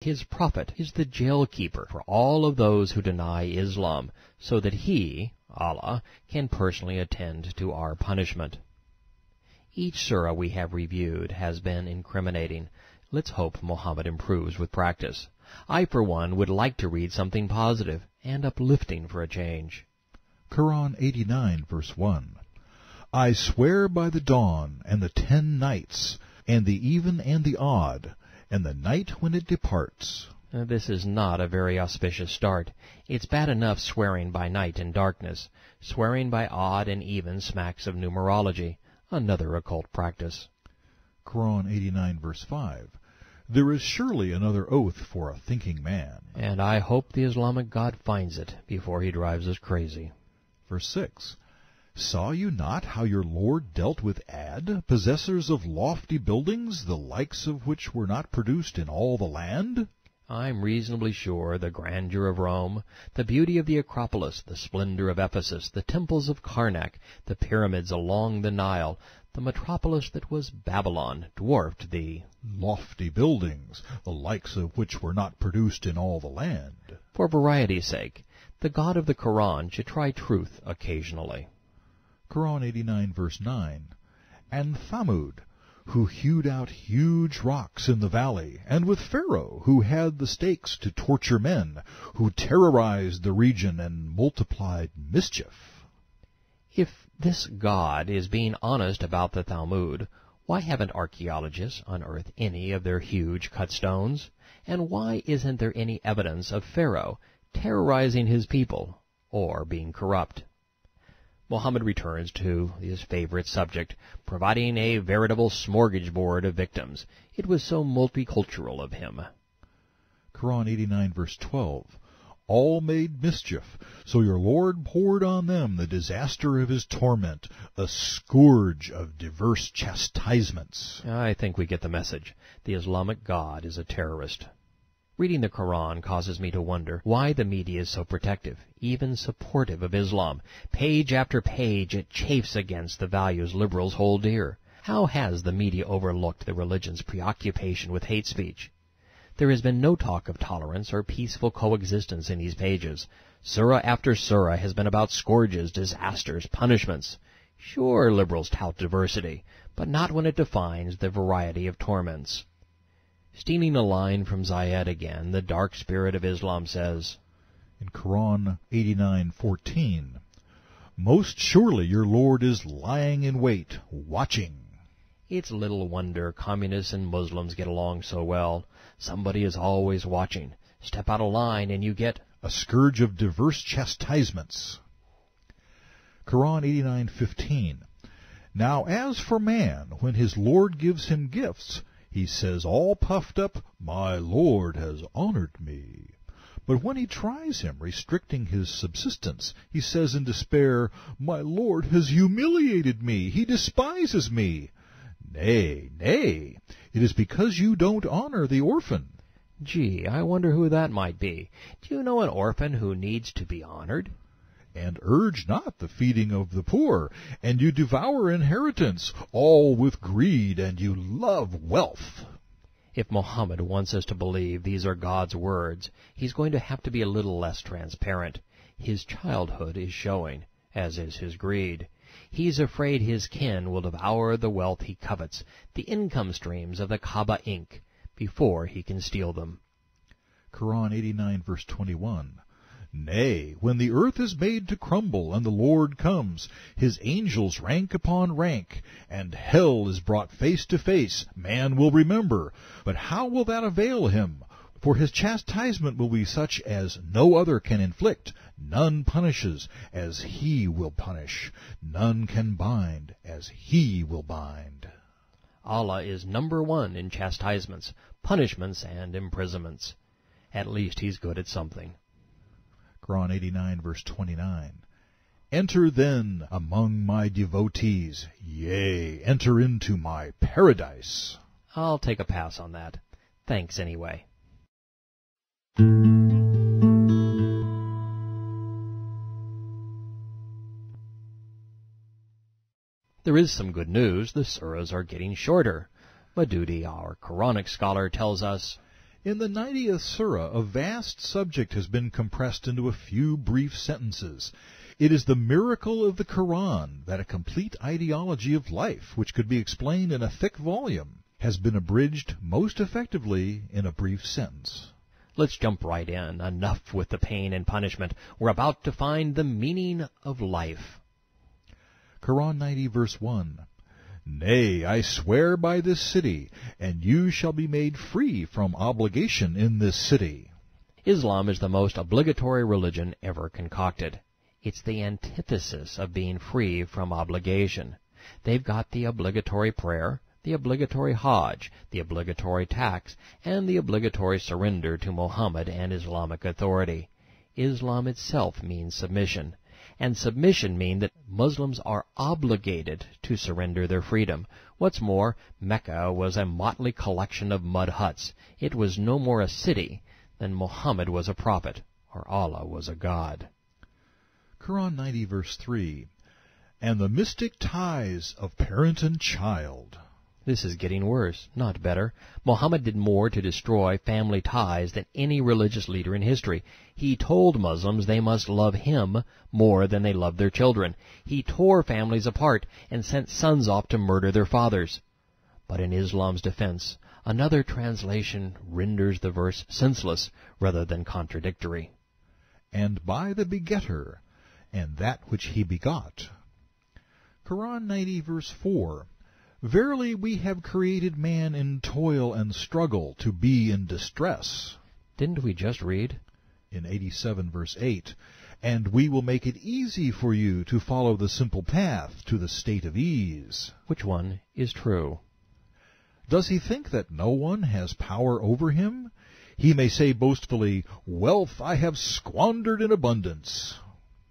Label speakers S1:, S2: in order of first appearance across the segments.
S1: His prophet is the jail-keeper for all of those who deny Islam, so that he, Allah, can personally attend to our punishment. Each surah we have reviewed has been incriminating. Let's hope Muhammad improves with practice. I, for one, would like to read something positive and uplifting for a change.
S2: Quran 89, verse 1. I swear by the dawn and the 10 nights, and the even and the odd, and the night when it departs.
S1: This is not a very auspicious start. It's bad enough swearing by night and darkness. Swearing by odd and even smacks of numerology, another occult practice.
S2: Quran 89, verse 5. There is surely another oath for a thinking man.
S1: And I hope the Islamic God finds it before he drives us crazy.
S2: Verse 6. Saw you not how your Lord dealt with Ad, possessors of lofty buildings, the likes of which were not produced in all the land?
S1: I'm reasonably sure the grandeur of Rome, the beauty of the Acropolis, the splendor of Ephesus, the temples of Karnak, the pyramids along the Nile, the metropolis that was Babylon, dwarfed the
S2: lofty buildings, the likes of which were not produced in all the land.
S1: For variety's sake, the God of the Quran should try truth occasionally.
S2: Quran 89, verse 9. And Thamud, who hewed out huge rocks in the valley, and with Pharaoh, who had the stakes to torture men, who terrorized the region and multiplied mischief.
S1: If this God is being honest about the Talmud, why haven't archaeologists unearthed any of their huge cut stones? And why isn't there any evidence of Pharaoh terrorizing his people or being corrupt? Muhammad returns to his favorite subject, providing a veritable smorgasbord of victims. It was so multicultural of him.
S2: Quran 89, verse 12. All made mischief, so your Lord poured on them the disaster of his torment, a scourge of diverse chastisements.
S1: I think we get the message. The Islamic God is a terrorist. Reading the Quran causes me to wonder why the media is so protective, even supportive of Islam. Page after page it chafes against the values liberals hold dear. How has the media overlooked the religion's preoccupation with hate speech? There has been no talk of tolerance or peaceful coexistence in these pages. Surah after surah has been about scourges, disasters, punishments. Sure, liberals tout diversity, but not when it defines the variety of torments. Stealing a line from Zayed again, the dark spirit of Islam says,
S2: in Quran 89:14, most surely your Lord is lying in wait, watching.
S1: It's little wonder communists and Muslims get along so well. Somebody is always watching. Step out of line and you get
S2: a scourge of diverse chastisements. Quran 89:15, now as for man, when his Lord gives him gifts, he says all puffed up, my Lord has honored me. But when he tries him, restricting his subsistence, he says in despair, my Lord has humiliated me, he despises me. Nay, nay, it is because you don't honor the orphan.
S1: Gee, I wonder who that might be. Do you know an orphan who needs to be honored?
S2: And urge not the feeding of the poor, and you devour inheritance, all with greed, and you love wealth.
S1: If Muhammad wants us to believe these are God's words, he's going to have to be a little less transparent. His childhood is showing, as is his greed. He's afraid his kin will devour the wealth he covets, the income streams of the Kaaba Inc., before he can steal them.
S2: Quran 89, verse 21. Nay, when the earth is made to crumble, and the Lord comes, his angels rank upon rank, and hell is brought face to face, man will remember. But how will that avail him? For his chastisement will be such as no other can inflict. None punishes as he will punish. None can bind as he will bind.
S1: Allah is number one in chastisements, punishments, and imprisonments. At least he's good at something.
S2: Quran 89, verse 29. Enter then among my devotees, yea, enter into my paradise.
S1: I'll take a pass on that. Thanks anyway. There is some good news. The surahs are getting shorter. Madudi, our Quranic scholar, tells us,
S2: In the 90th surah, a vast subject has been compressed into a few brief sentences. It is the miracle of the Quran that a complete ideology of life, which could be explained in a thick volume, has been abridged most effectively in a brief sentence.
S1: Let's jump right in. Enough with the pain and punishment. We're about to find the meaning of life.
S2: Quran 90, verse 1. Nay, I swear by this city, and you shall be made free from obligation in this city.
S1: Islam is the most obligatory religion ever concocted. It's the antithesis of being free from obligation. They've got the obligatory prayer, the obligatory Hajj, the obligatory tax, and the obligatory surrender to Muhammad and Islamic authority. Islam itself means submission, and submission means that Muslims are obligated to surrender their freedom. What's more, Mecca was a motley collection of mud huts. It was no more a city than Muhammad was a prophet, or Allah was a god.
S2: Quran 90, verse 3. And the mystic ties of parent and child.
S1: This is getting worse, not better. Muhammad did more to destroy family ties than any religious leader in history. He told Muslims they must love him more than they loved their children. He tore families apart and sent sons off to murder their fathers. But in Islam's defense, another translation renders the verse senseless rather than contradictory.
S2: And by the begetter, and that which he begot. Quran 90, verse 4. Verily we have created man in toil and struggle to be in distress.
S1: Didn't we just read?
S2: In 87, verse 8. And we will make it easy for you to follow the simple path to the state of ease.
S1: Which one is true?
S2: Does he think that no one has power over him? He may say boastfully, Wealth I have squandered in abundance.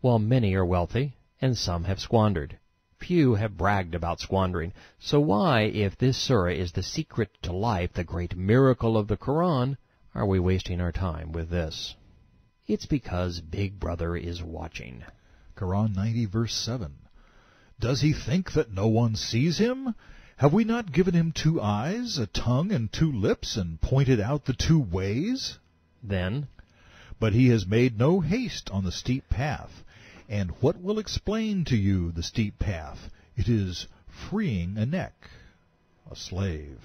S1: While many are wealthy, and some have squandered. Few have bragged about squandering. So why, if this surah is the secret to life, the great miracle of the Quran, are we wasting our time with this? It's because Big Brother is watching.
S2: Quran 90, verse 7. Does he think that no one sees him? Have we not given him 2 eyes, a tongue, and 2 lips, and pointed out the 2 ways?
S1: Then,
S2: but he has made no haste on the steep path. And what will explain to you the steep path? It is freeing a neck, a slave.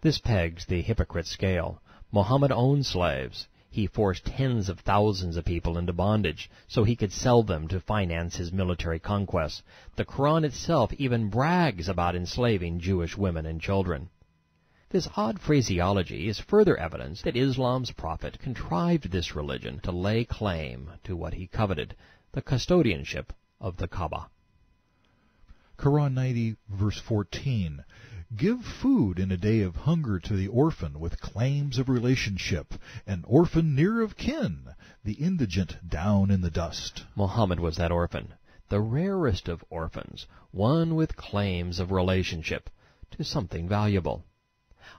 S1: This pegs the hypocrite scale. Muhammad owned slaves. He forced tens of thousands of people into bondage so he could sell them to finance his military conquests. The Quran itself even brags about enslaving Jewish women and children. This odd phraseology is further evidence that Islam's prophet contrived this religion to lay claim to what he coveted, the custodianship of the Kaaba.
S2: Quran 90, verse 14. Give food in a day of hunger to the orphan with claims of relationship, an orphan near of kin, the indigent down in the dust.
S1: Muhammad was that orphan, the rarest of orphans, one with claims of relationship to something valuable.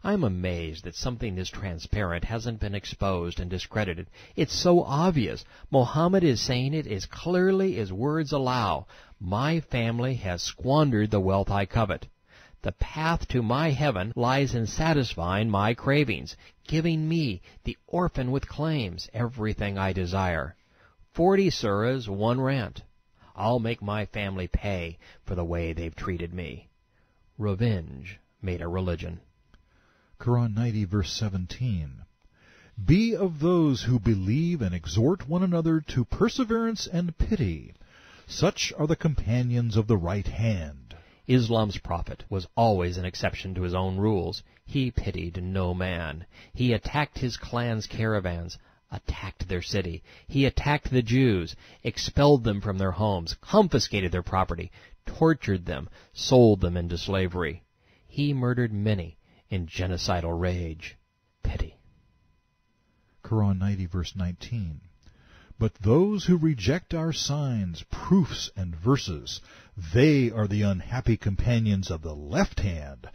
S1: I'm amazed that something this transparent hasn't been exposed and discredited. It's so obvious. Muhammad is saying it as clearly as words allow. My family has squandered the wealth I covet. The path to my heaven lies in satisfying my cravings, giving me, the orphan with claims, everything I desire. 40 surahs, 1 rant. I'll make my family pay for the way they've treated me. Revenge made a religion.
S2: Quran 90, verse 17. Be of those who believe and exhort one another to perseverance and pity. Such are the companions of the right hand.
S1: Islam's prophet was always an exception to his own rules. He pitied no man. He attacked his clan's caravans, attacked their city. He attacked the Jews, expelled them from their homes, confiscated their property, tortured them, sold them into slavery. He murdered many in genocidal rage. Pity.
S2: Quran 90, verse 19. But those who reject our signs, proofs, and verses, they are the unhappy companions of the left hand.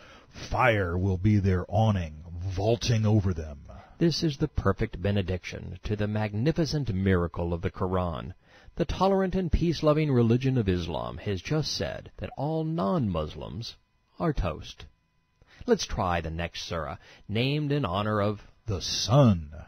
S2: Fire will be their awning, vaulting over them.
S1: This is the perfect benediction to the magnificent miracle of the Quran. The tolerant and peace-loving religion of Islam has just said that all non-Muslims are toast. Let's try the next surah, named in honor of
S2: the sun.